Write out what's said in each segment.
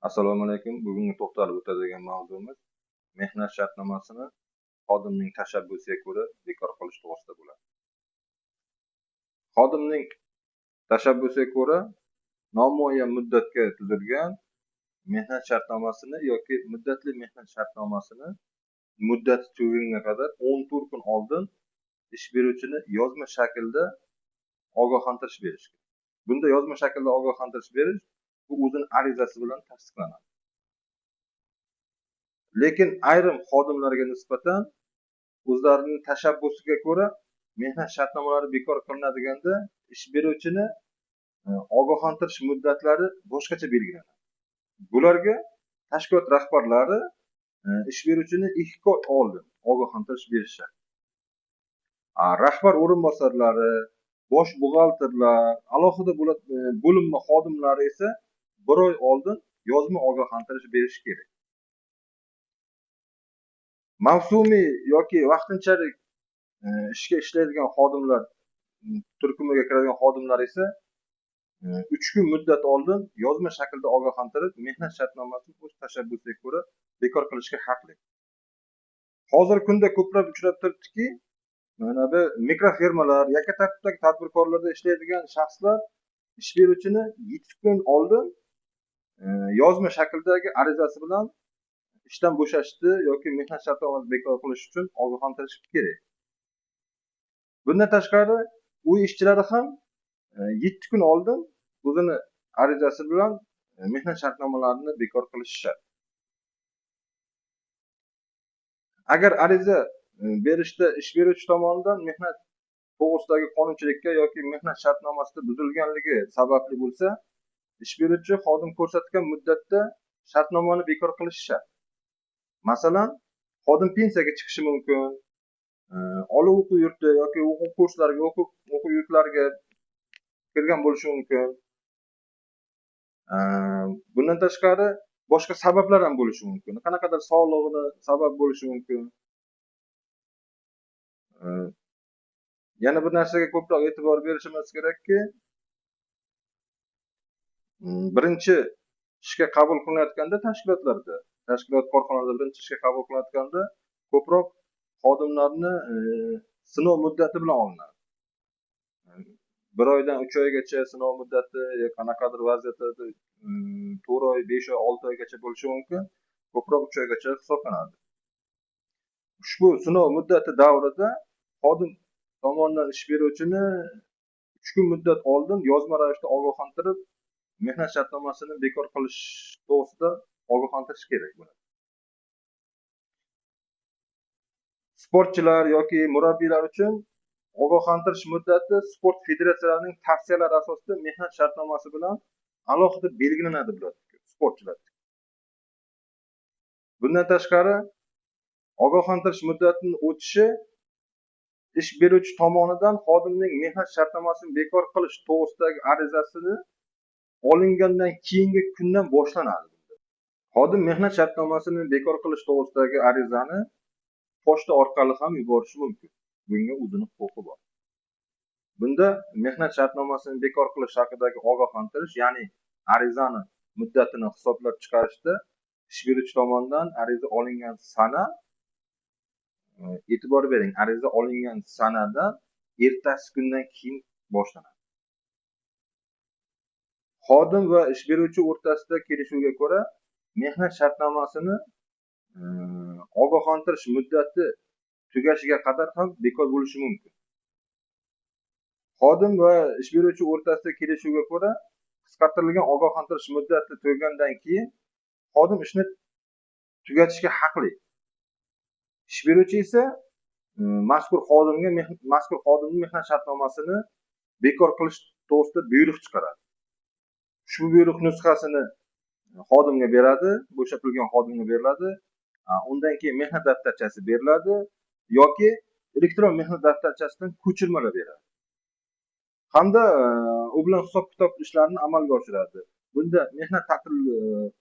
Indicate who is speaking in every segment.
Speaker 1: Assalomu alaykum. Bugungi to'xtalib o'tadigan mavzumiz mehnat shartnomasini xodimning tashabbusiga ko'ra bekor qilish to'g'risida bo'ladi. Xodimning tashabbusiga ko'ra nomuayyan muddatga tuzilgan mehnat shartnomasini yoki muddatli mehnat shartnomasini muddati tugagunga qadar 14 kun oldin ish beruvchini yozma shaklda ogohlantirish berish kerak. Bunda yozma shaklda ogohlantirish berish bu o'zini arizasi bilan tasdiqlanadi. Lekin ayrim xodimlarga nisbatan o'zlarining tashabbusiga ko'ra mehnat shartnomalari bekor qilinadiganida ish beruvchini ogohlantirish muddatlari boshqacha belgilanadi. Bularga tashkilot rahbarlari ish beruvchini 2 oy oldin ogohlantirish berishadi. Rahbar o'rinbosarlari, bosh buxgalterlar, alohida bo'linma xodimlari esa 1 oy oldin yozma ogohlantirish berishi kerak. Mavsumiy yoki vaqtinchalik ishga ishlaydigan xodimlar turkumiga kiradigan xodimlar esa 3 kun muddat oldin yozma shaklda ogohlantirib, mehnat shartnomasini o'z tashabbusiga ko'ra bekor qilishga haqli. Hozirgi kunda ko'plab uchrab turibdiki, mana bu mikrofirmalar, yakka tartibdagi tadbirkorlarda ishlaydigan shaxslar ish beruvchini 7 kun oldin yozma shakldagi arizasi bilan ishdan bo'shashni yoki mehnat shartnomasini bekor qilish uchun ogohlantirish kerak. Bundan tashqari, u ishchilari ham 7 kun oldin o'zini arizasi bilan mehnat shartnomalarini bekor qilishi shart. Agar ariza berishda ish beruvchi tomonidan mehnat to'g'risidagi qonunchilikka yoki mehnat shartnomasida buzilganligi sababli bo'lsa, ish beruvchi xodim ko'rsatgan muddatda shartnomani bekor qilishi shart. Masalan, xodim pensiyaga chiqishi mumkin, oliy o'quv yurti yoki o'quv kurslariga, o'quv yurtlariga kirgan bo'lishi mumkin. Bundan tashqari boshqa sabablar ham bo'lishi mumkin. Qanaqadir sog'lig'ini sabab bo'lishi mumkin. Yana bir narsaga ko'proq e'tibor berishimiz kerakki, birinchi ishga qabul qilinayotganda tashkilot korxonalarda birinchi ishga qabul qilinayotganda ko'proq xodimlarni sinov muddati bilan olinadi. 1 oydan 3 oygacha sinov muddati yoki qanaqadir vaziyatda 4 oy, 5 oy, 6 oygacha bo'lishi mumkin. Ko'proq 3 oygacha hisoblanadi. Ushbu sinov muddati davrida xodim tomonidan ish beruvchini 3 kun muddat oldin yozma ravishda ogohlantirib, mehnat shartnomasini bekor qilish to'g'risida ogohlantirish kerak bo'ladi. Sportchilar yoki murabbiylar uchun ogohlantirish muddati sport federatsiyalarining tavsiyalari asosida mehnat shartnomasi bilan alohida belgilanadi sportchilar. Bundan tashqari, ogohlantirish muddatining o'tishi ish beruvchi tomonidan xodimning mehnat shartnomasini bekor qilish to'g'risidagi arizasini olingandan keyingi kundan boshlanadi. Xodim mehnat shartnomasini bekor qilish to'g'risidagi arizani pochta orqali ham yuborishi mumkin. Bunga o'zini huquqi bor. Bunda mehnat shartnomasini bekor qilish haqidagi ogohlantirish, ya'ni arizani muddatini hisoblab chiqarishda ish beruvchi tomonidan ariza olingan sana, e'tibor bering, ariza olingan sanadan ertasi kundan keyin boshlanadi. Xodim va ish beruvchi o'rtasida kelishuvga ko'ra mehnat shartnomasini ogohlantirish muddati tugashiga qadar ham bekor bo'lishi mumkin. Xodim va ish beruvchi o'rtasida kelishuvga ko'ra qisqartirilgan ogohlantirish muddati tugagandan keyin xodim ishni tugatishga haqli. Ish beruvchi esa mazkur xodimning mehnat shartnomasini bekor qilish to'g'risida buyruq chiqaradi. Ushbu buyruq nusxasini xodimga beradi, bo'shatilgan xodimga beriladi. Undan keyin mehnat daftarchasi beriladi yoki elektron mehnat daftarchasidan ko'chirmalar beradi. Hamda u bilan hisob-kitob ishlarini amalga oshiradi. Bunda mehnat ta'til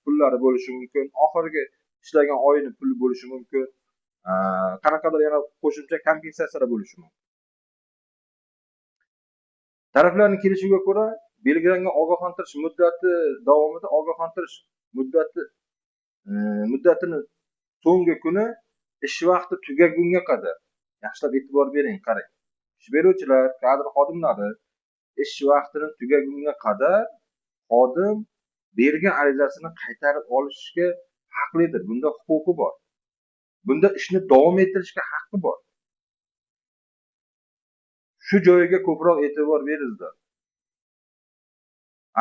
Speaker 1: pullari bo'lishi mumkin, oxirgi ishlagan oyining puli bo'lishi mumkin. Qanaqadir yana qo'shimcha kompensatsiyalar bo'lishi mumkin. Taraflarning kelishuviga ko'ra belgilangan ogohlantirish muddati davomida ogohlantirish muddati muddatini so'nggi kuni ish vaqti tugagunga qadar yaxshilab e'tibor bering, qarang. Ish beruvchilar, kadr xodimlari ish vaqtini tugagunga qadar xodim bergan arizasini qaytarib olishga haqlidir. Bunda huquqi bor. Bunda ishni davom ettirishga haqqi bor. Shu joyiga ko'proq e'tibor beringlar.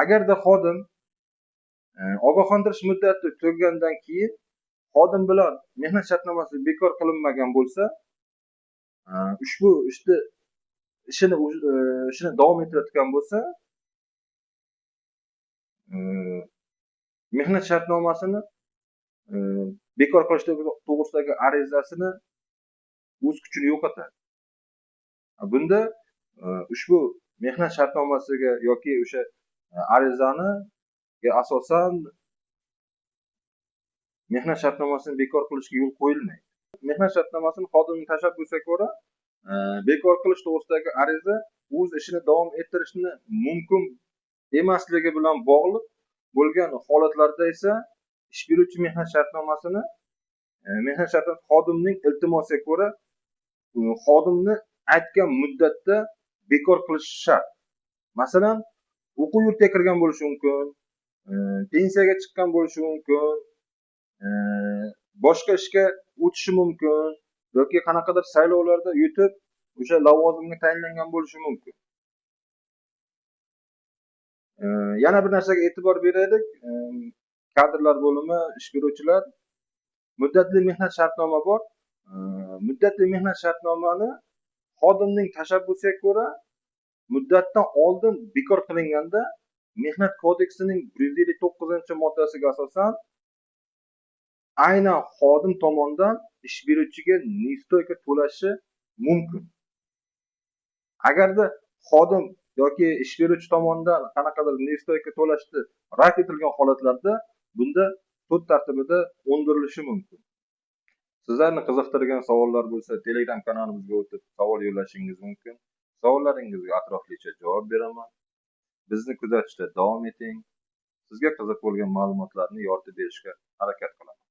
Speaker 1: Agarda xodim ogohlantirish muddati tugagandan keyin xodim bilan mehnat shartnomasi bekor qilinmagan bo'lsa, ushbu ishini davom ettirayotgan bo'lsa, mehnat shartnomasini bekor qilish to'g'risidagi arizasini o'z kuchini yo'qotadi. Bunda ushbu mehnat shartnomasiga yoki o'sha arizani asosan mehnat shartnomasini bekor qilishga yo'l qo'yilmaydi. Mehnat shartnomasini xodimning tashabbusiga ko'ra bekor qilish to'g'risidagi ariza o'z ishini davom ettirishni mumkin emasligi bilan bog'liq bo'lgan holatlarda esa ish beruvchi mehnat shartnomasini xodimning iltimosiga ko'ra xodimni aytgan muddatda bekor qilish shart. Masalan, o'quv yurtiga kirgan bo'lishi mumkin, pensiyaga chiqqan bo'lishi mumkin, boshqa ishga o'tishi mumkin yoki qanaqadir saylovlarda yutib o'sha lavozimga tayinlangan bo'lishi mumkin. Yana bir narsaga e'tibor beraylik. Kadrlar bo'limi, ish beruvchilar muddatli mehnat shartnoma bor. Muddatli mehnat shartnomani xodimning tashabbusiga ko'ra muddatdan oldin bekor qilinganda Mehnat kodeksining 159-moddasiga asosan aynan xodim tomonidan ish beruvchiga nestoyka to'lashi mumkin. Agarda xodim yoki ish beruvchi tomonidan qanaqadir nestoyka to'lashni rad etilgan holatlarda bunda sud tartibida undirilishi mumkin. Sizlarni qiziqtirgan savollar bo'lsa, Telegram kanalimizga o'tib savol yo'llashingiz mumkin. Savollaringizga atroflicha javob beraman. Bizni kuzatishda davom eting. Sizga qiziq bo'lgan ma'lumotlarni yoritib berishga harakat qilaman.